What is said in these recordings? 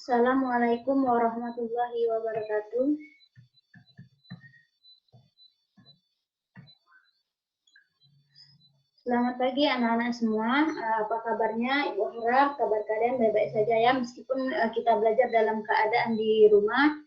Assalamualaikum warahmatullahi wabarakatuh. Selamat pagi anak-anak semua. Apa kabarnya? Ibu harap kabar kalian baik-baik saja ya. Meskipun kita belajar dalam keadaan di rumah,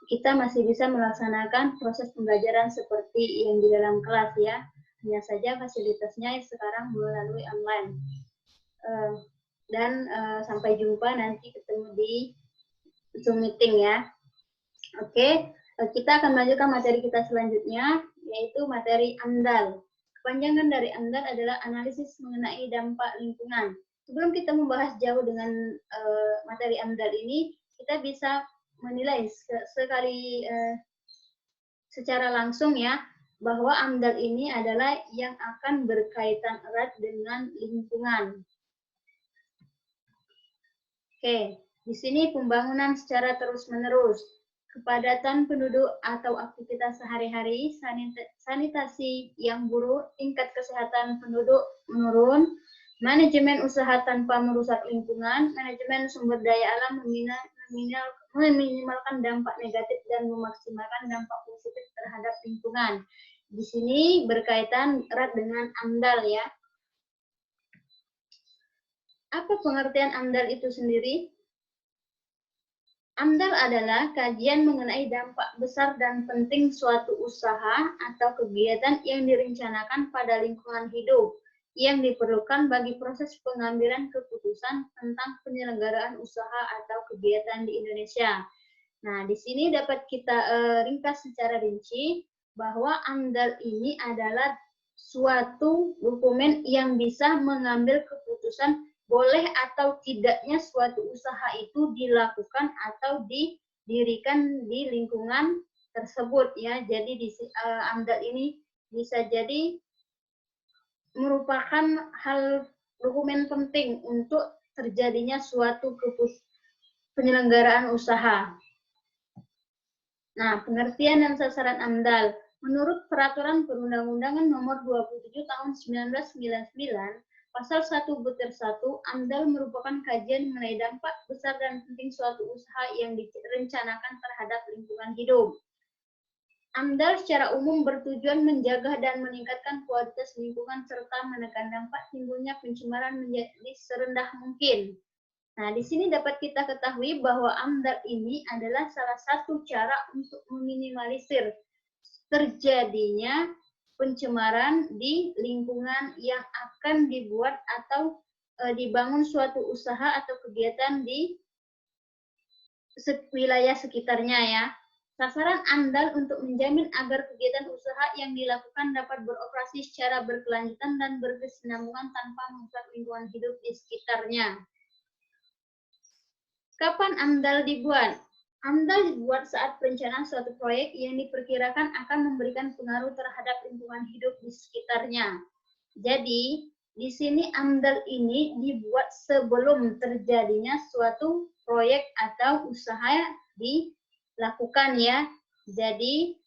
kita masih bisa melaksanakan proses pembelajaran seperti yang di dalam kelas ya. Hanya saja fasilitasnya sekarang melalui online. Dan sampai jumpa nanti ketemu di Zoom meeting ya. Oke, kita akan melanjutkan materi kita selanjutnya, yaitu materi AMDAL. Kepanjangan dari AMDAL adalah analisis mengenai dampak lingkungan. Sebelum kita membahas jauh dengan materi AMDAL ini, kita bisa menilai secara langsung ya, bahwa AMDAL ini adalah yang akan berkaitan erat dengan lingkungan. Oke, di sini pembangunan secara terus-menerus, kepadatan penduduk atau aktivitas sehari-hari, sanitasi yang buruk, tingkat kesehatan penduduk menurun, manajemen usaha tanpa merusak lingkungan, manajemen sumber daya alam meminimalkan dampak negatif dan memaksimalkan dampak positif terhadap lingkungan. Di sini berkaitan erat dengan AMDAL ya. Apa pengertian AMDAL itu sendiri? AMDAL adalah kajian mengenai dampak besar dan penting suatu usaha atau kegiatan yang direncanakan pada lingkungan hidup yang diperlukan bagi proses pengambilan keputusan tentang penyelenggaraan usaha atau kegiatan di Indonesia. Nah, di sini dapat kita ringkas secara rinci bahwa AMDAL ini adalah suatu dokumen yang bisa mengambil keputusan boleh atau tidaknya suatu usaha itu dilakukan atau didirikan di lingkungan tersebut ya. Jadi di AMDAL ini bisa jadi merupakan hal dokumen penting untuk terjadinya suatu penyelenggaraan usaha. Nah, pengertian dan sasaran AMDAL. Menurut Peraturan Perundang-undangan Nomor 27 Tahun 1999, Pasal 1/1, AMDAL merupakan kajian mengenai dampak besar dan penting suatu usaha yang direncanakan terhadap lingkungan hidup. AMDAL secara umum bertujuan menjaga dan meningkatkan kualitas lingkungan serta menekan dampak timbulnya pencemaran menjadi serendah mungkin. Nah, di sini dapat kita ketahui bahwa AMDAL ini adalah salah satu cara untuk meminimalisir terjadinya pencemaran di lingkungan yang akan dibuat atau dibangun suatu usaha atau kegiatan di wilayah sekitarnya ya. Sasaran AMDAL untuk menjamin agar kegiatan usaha yang dilakukan dapat beroperasi secara berkelanjutan dan berkesinambungan tanpa merusak lingkungan hidup di sekitarnya. Kapan AMDAL dibuat? AMDAL dibuat saat perencanaan suatu proyek yang diperkirakan akan memberikan pengaruh terhadap lingkungan hidup di sekitarnya. Jadi, di sini AMDAL ini dibuat sebelum terjadinya suatu proyek atau usaha dilakukan ya. Jadi,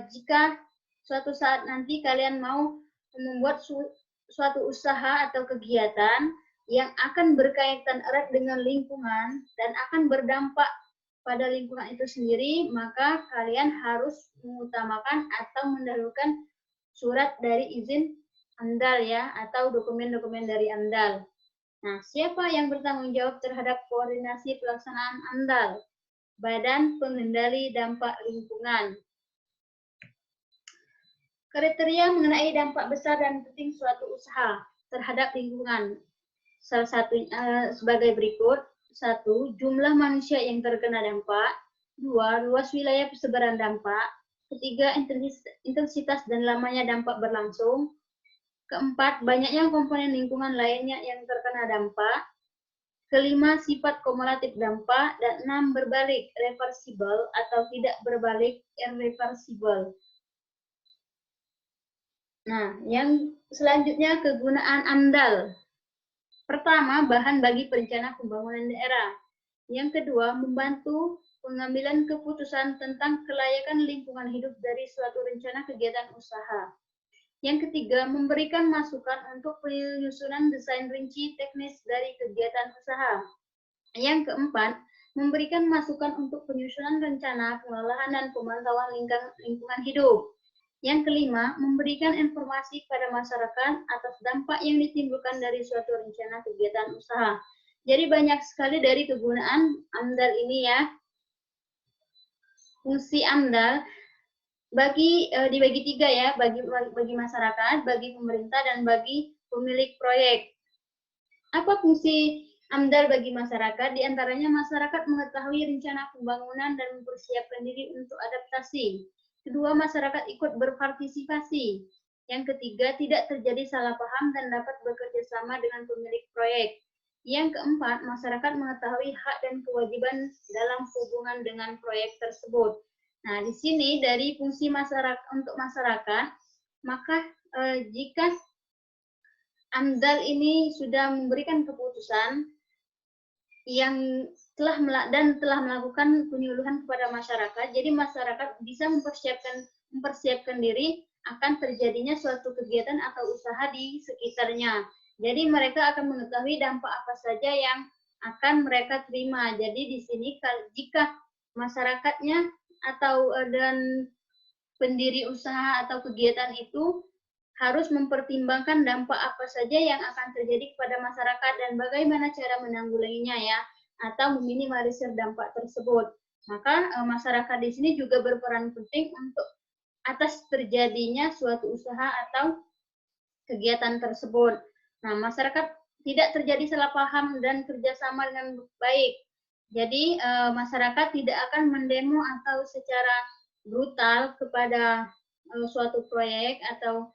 jika suatu saat nanti kalian mau membuat suatu usaha atau kegiatan yang akan berkaitan erat dengan lingkungan dan akan berdampak pada lingkungan itu sendiri, maka kalian harus mengutamakan atau mendahulukan surat dari izin AMDAL ya, atau dokumen-dokumen dari AMDAL. Nah, siapa yang bertanggung jawab terhadap koordinasi pelaksanaan AMDAL? Badan Pengendali Dampak Lingkungan. Kriteria mengenai dampak besar dan penting suatu usaha terhadap lingkungan. Salah satunya sebagai berikut. 1. Jumlah manusia yang terkena dampak. 2. Luas wilayah persebaran dampak. 3. Intensitas dan lamanya dampak berlangsung. 4. Banyaknya komponen lingkungan lainnya yang terkena dampak. 5. Sifat kumulatif dampak. Dan 6. Berbalik, reversible atau tidak berbalik, irreversible. Nah, yang selanjutnya kegunaan AMDAL. Pertama, bahan bagi perencanaan pembangunan daerah. Yang kedua, membantu pengambilan keputusan tentang kelayakan lingkungan hidup dari suatu rencana kegiatan usaha. Yang ketiga, memberikan masukan untuk penyusunan desain rinci teknis dari kegiatan usaha. Yang keempat, memberikan masukan untuk penyusunan rencana, pengelolaan, dan pemantauan lingkungan hidup. Yang kelima, memberikan informasi kepada masyarakat atas dampak yang ditimbulkan dari suatu rencana kegiatan usaha. Jadi banyak sekali dari kegunaan AMDAL ini ya. Fungsi AMDAL dibagi tiga ya, bagi masyarakat, bagi pemerintah, dan bagi pemilik proyek. Apa fungsi AMDAL bagi masyarakat? Di antaranya masyarakat mengetahui rencana pembangunan dan mempersiapkan diri untuk adaptasi. Kedua, masyarakat ikut berpartisipasi. Yang ketiga, tidak terjadi salah paham dan dapat bekerja sama dengan pemilik proyek. Yang keempat, masyarakat mengetahui hak dan kewajiban dalam hubungan dengan proyek tersebut. Nah, di sini dari fungsi masyarakat untuk masyarakat, maka jika AMDAL ini sudah memberikan keputusan yang telah melakukan penyuluhan kepada masyarakat, jadi masyarakat bisa mempersiapkan diri akan terjadinya suatu kegiatan atau usaha di sekitarnya. Jadi mereka akan mengetahui dampak apa saja yang akan mereka terima. Jadi di sini jika masyarakatnya atau dan pendiri usaha atau kegiatan itu harus mempertimbangkan dampak apa saja yang akan terjadi kepada masyarakat dan bagaimana cara menanggulanginya ya, atau meminimalisir dampak tersebut. Maka masyarakat di sini juga berperan penting untuk atas terjadinya suatu usaha atau kegiatan tersebut. Nah, masyarakat tidak terjadi salah paham dan kerjasama dengan baik. Jadi masyarakat tidak akan mendemo atau secara brutal kepada suatu proyek atau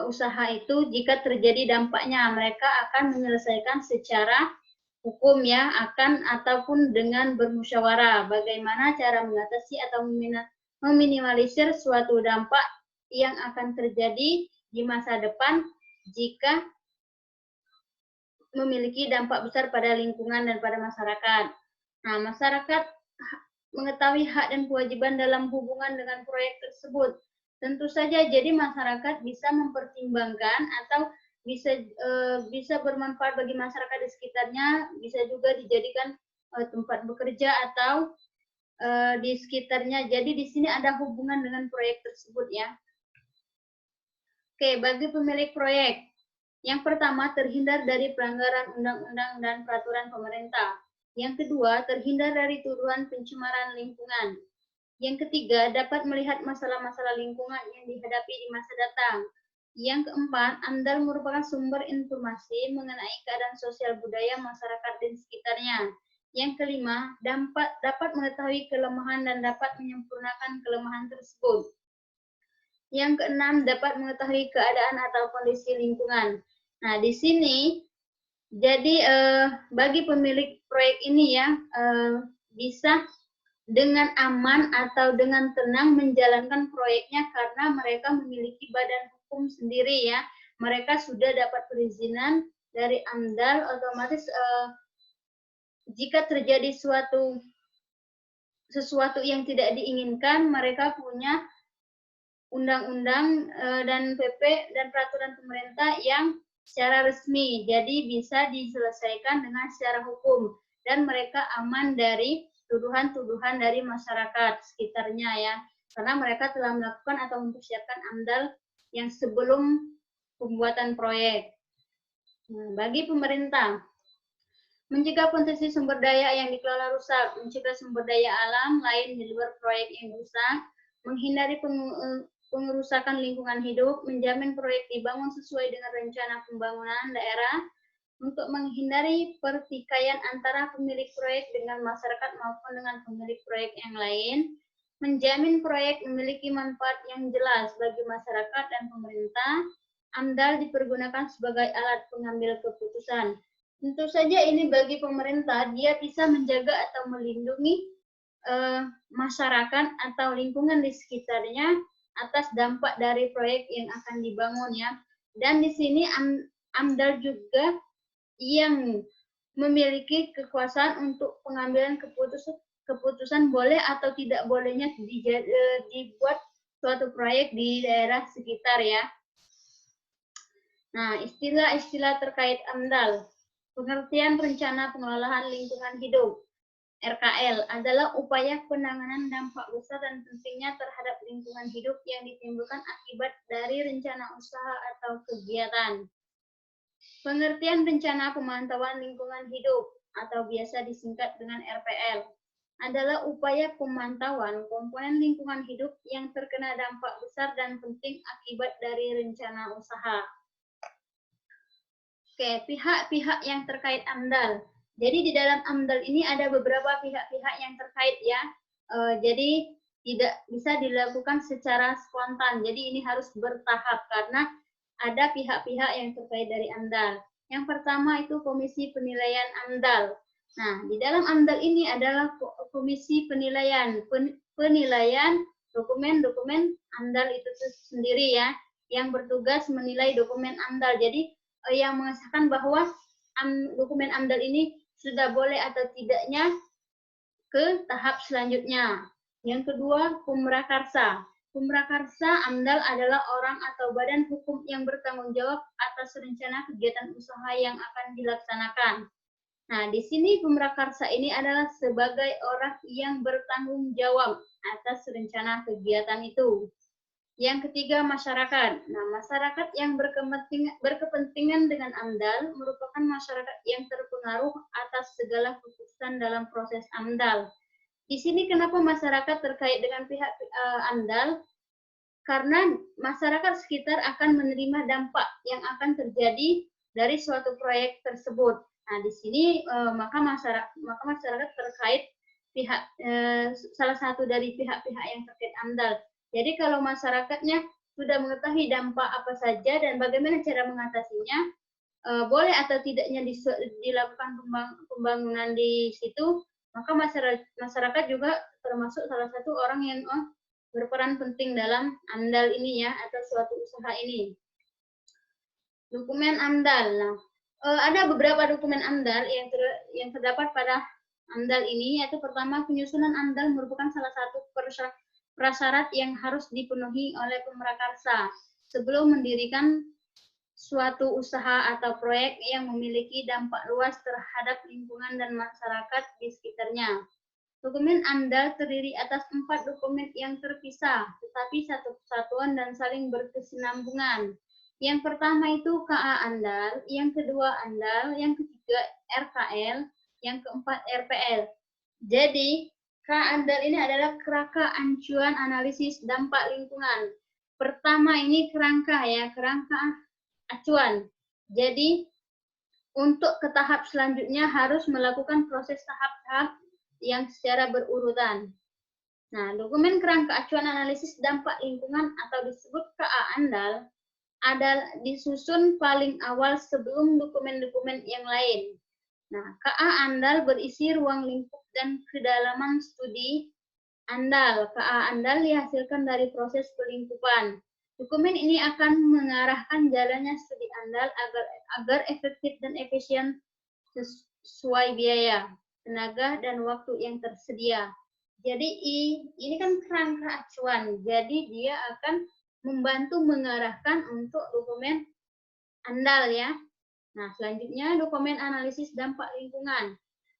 usaha itu jika terjadi dampaknya. Mereka akan menyelesaikan secara hukum ya, ataupun dengan bermusyawarah bagaimana cara mengatasi atau meminimalisir suatu dampak yang akan terjadi di masa depan jika memiliki dampak besar pada lingkungan dan pada masyarakat. Nah, masyarakat mengetahui hak dan kewajiban dalam hubungan dengan proyek tersebut. Tentu saja, jadi masyarakat bisa mempertimbangkan atau bisa bermanfaat bagi masyarakat di sekitarnya, bisa juga dijadikan tempat bekerja atau di sekitarnya. Jadi di sini ada hubungan dengan proyek tersebut ya. Oke, bagi pemilik proyek, yang pertama terhindar dari pelanggaran undang-undang dan peraturan pemerintah. Yang kedua, terhindar dari tuduhan pencemaran lingkungan. Yang ketiga, dapat melihat masalah-masalah lingkungan yang dihadapi di masa datang. Yang keempat, AMDAL merupakan sumber informasi mengenai keadaan sosial budaya masyarakat di sekitarnya. Yang kelima, dapat mengetahui kelemahan dan dapat menyempurnakan kelemahan tersebut. Yang keenam, dapat mengetahui keadaan atau kondisi lingkungan. Nah, di sini, jadi bagi pemilik proyek ini ya, bisa dengan aman atau dengan tenang menjalankan proyeknya karena mereka memiliki badan hukum sendiri ya. Mereka sudah dapat perizinan dari AMDAL, otomatis jika terjadi sesuatu yang tidak diinginkan, mereka punya undang-undang dan PP dan peraturan pemerintah yang secara resmi. Jadi bisa diselesaikan dengan secara hukum dan mereka aman dari tuduhan-tuduhan dari masyarakat sekitarnya ya, karena mereka telah melakukan atau mempersiapkan AMDAL yang sebelum pembuatan proyek. Nah, bagi pemerintah, mencegah potensi sumber daya yang dikelola rusak, mencegah sumber daya alam lain di luar proyek yang rusak, menghindari pengerusakan lingkungan hidup, menjamin proyek dibangun sesuai dengan rencana pembangunan daerah, untuk menghindari pertikaian antara pemilik proyek dengan masyarakat maupun dengan pemilik proyek yang lain, menjamin proyek memiliki manfaat yang jelas bagi masyarakat dan pemerintah. AMDAL dipergunakan sebagai alat pengambil keputusan. Tentu saja ini bagi pemerintah, dia bisa menjaga atau melindungi masyarakat atau lingkungan di sekitarnya atas dampak dari proyek yang akan dibangun ya. Dan di sini AMDAL juga yang memiliki kekuasaan untuk pengambilan keputusan boleh atau tidak bolehnya dibuat suatu proyek di daerah sekitar ya. Nah, istilah-istilah terkait AMDAL. Pengertian rencana pengelolaan lingkungan hidup RKL adalah upaya penanganan dampak besar dan pentingnya terhadap lingkungan hidup yang ditimbulkan akibat dari rencana usaha atau kegiatan. Pengertian rencana pemantauan lingkungan hidup atau biasa disingkat dengan RPL adalah upaya pemantauan komponen lingkungan hidup yang terkena dampak besar dan penting akibat dari rencana usaha. Oke, pihak-pihak yang terkait AMDAL. Jadi di dalam AMDAL ini ada beberapa pihak-pihak yang terkait ya. Jadi tidak bisa dilakukan secara spontan. Jadi ini harus bertahap karena ada pihak-pihak yang terkait dari AMDAL. Yang pertama itu Komisi Penilaian AMDAL. Nah, di dalam AMDAL ini adalah Komisi Penilaian dokumen-dokumen AMDAL itu sendiri ya, yang bertugas menilai dokumen AMDAL. Jadi yang mengesahkan bahwa dokumen AMDAL ini sudah boleh atau tidaknya ke tahap selanjutnya. Yang kedua, Pumrakarsa. Pumrakarsa AMDAL adalah orang atau badan hukum yang bertanggung jawab atas rencana kegiatan usaha yang akan dilaksanakan. Nah, di sini Pumrakarsa ini adalah sebagai orang yang bertanggung jawab atas rencana kegiatan itu. Yang ketiga, masyarakat. Nah, masyarakat yang berkepentingan dengan AMDAL merupakan masyarakat yang terpengaruh atas segala keputusan dalam proses AMDAL. Di sini kenapa masyarakat terkait dengan pihak AMDAL? Karena masyarakat sekitar akan menerima dampak yang akan terjadi dari suatu proyek tersebut. Nah, di sini maka masyarakat terkait pihak salah satu dari pihak-pihak yang terkait AMDAL. Jadi kalau masyarakatnya sudah mengetahui dampak apa saja dan bagaimana cara mengatasinya, boleh atau tidaknya dilakukan pembangunan di situ, maka masyarakat juga termasuk salah satu orang yang berperan penting dalam AMDAL ini ya, atau suatu usaha ini. Dokumen AMDAL. Nah, ada beberapa dokumen AMDAL yang terdapat pada AMDAL ini, yaitu pertama, penyusunan AMDAL merupakan salah satu prasyarat yang harus dipenuhi oleh pemrakarsa sebelum mendirikan suatu usaha atau proyek yang memiliki dampak luas terhadap lingkungan dan masyarakat di sekitarnya. Dokumen AMDAL terdiri atas 4 dokumen yang terpisah, tetapi satu kesatuan dan saling berkesinambungan. Yang pertama itu KA AMDAL, yang kedua AMDAL, yang ketiga RKL, yang keempat RPL. Jadi, KA AMDAL ini adalah kerangka acuan analisis dampak lingkungan. Pertama ini kerangka ya, kerangka acuan. Jadi, untuk ke tahap selanjutnya harus melakukan proses tahap-tahap yang secara berurutan. Nah, dokumen kerangka acuan analisis dampak lingkungan atau disebut KA AMDAL adalah disusun paling awal sebelum dokumen-dokumen yang lain. Nah, KA AMDAL berisi ruang lingkup dan kedalaman studi AMDAL. KA AMDAL dihasilkan dari proses pelingkupan. Dokumen ini akan mengarahkan jalannya studi AMDAL agar efektif dan efisien sesuai biaya, tenaga, dan waktu yang tersedia. Jadi ini kan kerangka acuan, jadi dia akan membantu mengarahkan untuk dokumen AMDAL ya. Nah, selanjutnya dokumen analisis dampak lingkungan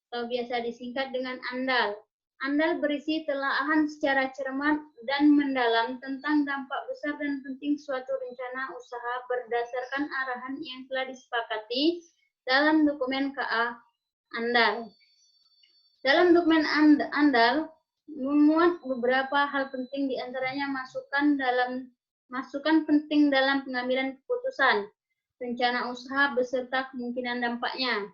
atau biasa disingkat dengan AMDAL. AMDAL berisi telaahan secara cermat dan mendalam tentang dampak besar dan penting suatu rencana usaha berdasarkan arahan yang telah disepakati dalam dokumen KA AMDAL. Dalam dokumen AMDAL memuat beberapa hal penting, diantaranya masukan penting dalam pengambilan keputusan, rencana usaha beserta kemungkinan dampaknya.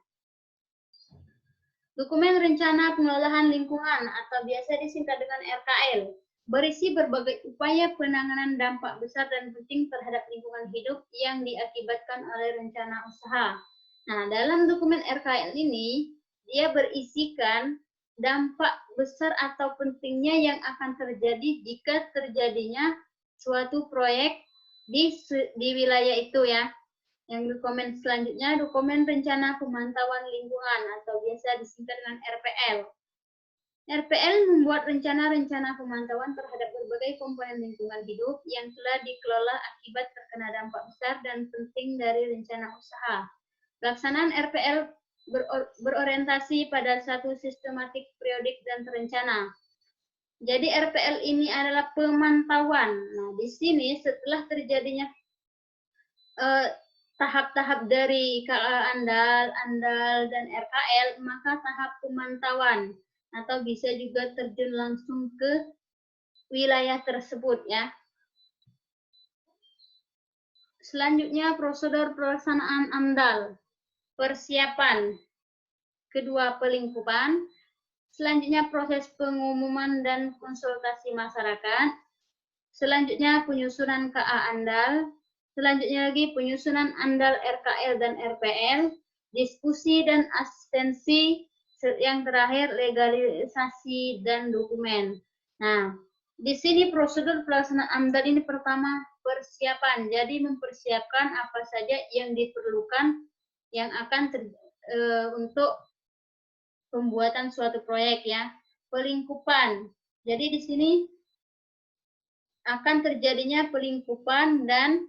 Dokumen rencana pengelolaan lingkungan atau biasa disingkat dengan RKL berisi berbagai upaya penanganan dampak besar dan penting terhadap lingkungan hidup yang diakibatkan oleh rencana usaha. Nah, dalam dokumen RKL ini dia berisikan dampak besar atau pentingnya yang akan terjadi jika terjadinya suatu proyek di wilayah itu ya. Yang dokumen selanjutnya, dokumen rencana pemantauan lingkungan atau biasa disingkat dengan RPL. RPL membuat rencana-rencana pemantauan terhadap berbagai komponen lingkungan hidup yang telah dikelola akibat terkena dampak besar dan penting dari rencana usaha. Pelaksanaan RPL berorientasi pada satu sistematik, periodik, dan terencana. Jadi RPL ini adalah pemantauan. Nah, di sini setelah terjadinya tahap-tahap dari KA andal, dan RKL, maka tahap pemantauan atau bisa juga terjun langsung ke wilayah tersebut ya. Selanjutnya prosedur pelaksanaan AMDAL, persiapan, kedua pelingkupan, selanjutnya proses pengumuman dan konsultasi masyarakat, selanjutnya penyusunan KA ANDAL, selanjutnya lagi penyusunan ANDAL RKL dan RPL, diskusi dan asistensi, yang terakhir legalisasi dan dokumen. Nah, di sini prosedur pelaksanaan AMDAL ini pertama persiapan, jadi mempersiapkan apa saja yang diperlukan yang akan untuk pembuatan suatu proyek ya. Pelingkupan, jadi di sini akan terjadinya pelingkupan dan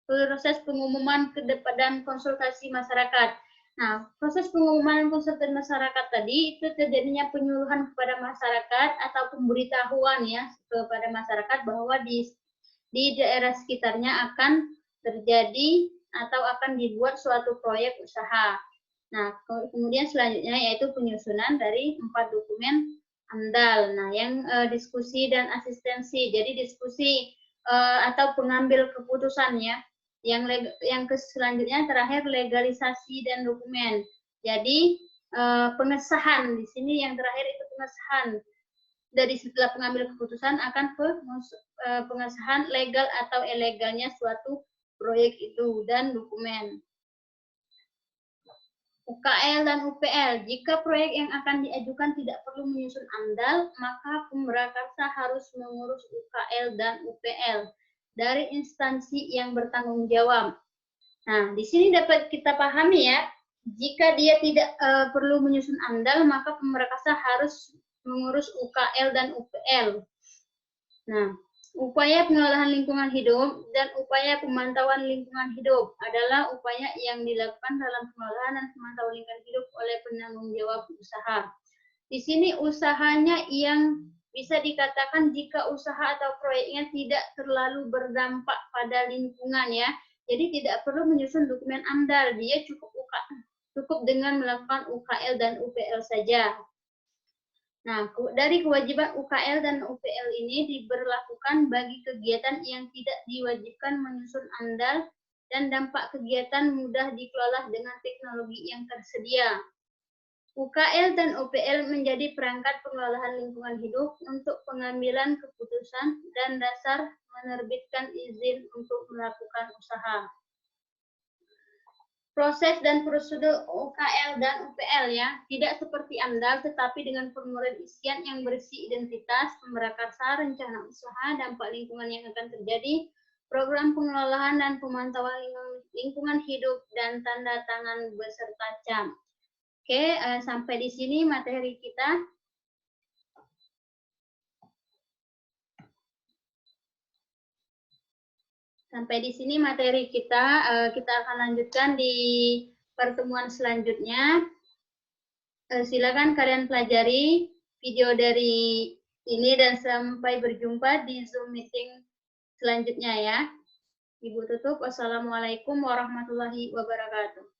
proses pengumuman ke depan dan konsultasi masyarakat. Nah, proses pengumuman dan konsultasi masyarakat tadi itu terjadinya penyuluhan kepada masyarakat atau pemberitahuan ya kepada masyarakat bahwa di daerah sekitarnya akan terjadi atau akan dibuat suatu proyek usaha. Nah, kemudian selanjutnya yaitu penyusunan dari 4 dokumen AMDAL. Nah, yang diskusi dan asistensi. Jadi diskusi atau pengambil keputusan ya. Yang selanjutnya terakhir legalisasi dan dokumen. Jadi pengesahan di sini yang terakhir itu pengesahan. Dari setelah pengambil keputusan akan pengesahan legal atau ilegalnya suatu proyek itu dan dokumen. UKL dan UPL. Jika proyek yang akan diajukan tidak perlu menyusun AMDAL, maka pemrakarsa harus mengurus UKL dan UPL dari instansi yang bertanggung jawab. Nah, di sini dapat kita pahami ya, jika dia tidak perlu menyusun AMDAL, maka pemrakarsa harus mengurus UKL dan UPL. Nah, upaya pengolahan lingkungan hidup dan upaya pemantauan lingkungan hidup adalah upaya yang dilakukan dalam pengolahan dan pemantauan lingkungan hidup oleh penanggung jawab usaha. Di sini usahanya yang bisa dikatakan jika usaha atau proyeknya tidak terlalu berdampak pada lingkungan ya. Jadi tidak perlu menyusun dokumen AMDAL, dia cukup dengan melakukan UKL dan UPL saja. Nah, dari kewajiban UKL dan UPL ini diberlakukan bagi kegiatan yang tidak diwajibkan menyusun AMDAL dan dampak kegiatan mudah dikelola dengan teknologi yang tersedia. UKL dan UPL menjadi perangkat pengelolaan lingkungan hidup untuk pengambilan keputusan dan dasar menerbitkan izin untuk melakukan usaha. Proses dan prosedur UKL dan UPL ya, tidak seperti AMDAL tetapi dengan formulir isian yang berisi identitas, pemrakarsa, rencana usaha, dampak lingkungan yang akan terjadi, program pengelolaan dan pemantauan lingkungan hidup, dan tanda tangan beserta CAM. Oke, sampai di sini materi kita. Sampai di sini materi kita. Kita akan lanjutkan di pertemuan selanjutnya. Silakan kalian pelajari video dari ini dan sampai berjumpa di Zoom meeting selanjutnya ya. Ibu tutup. Wassalamualaikum warahmatullahi wabarakatuh.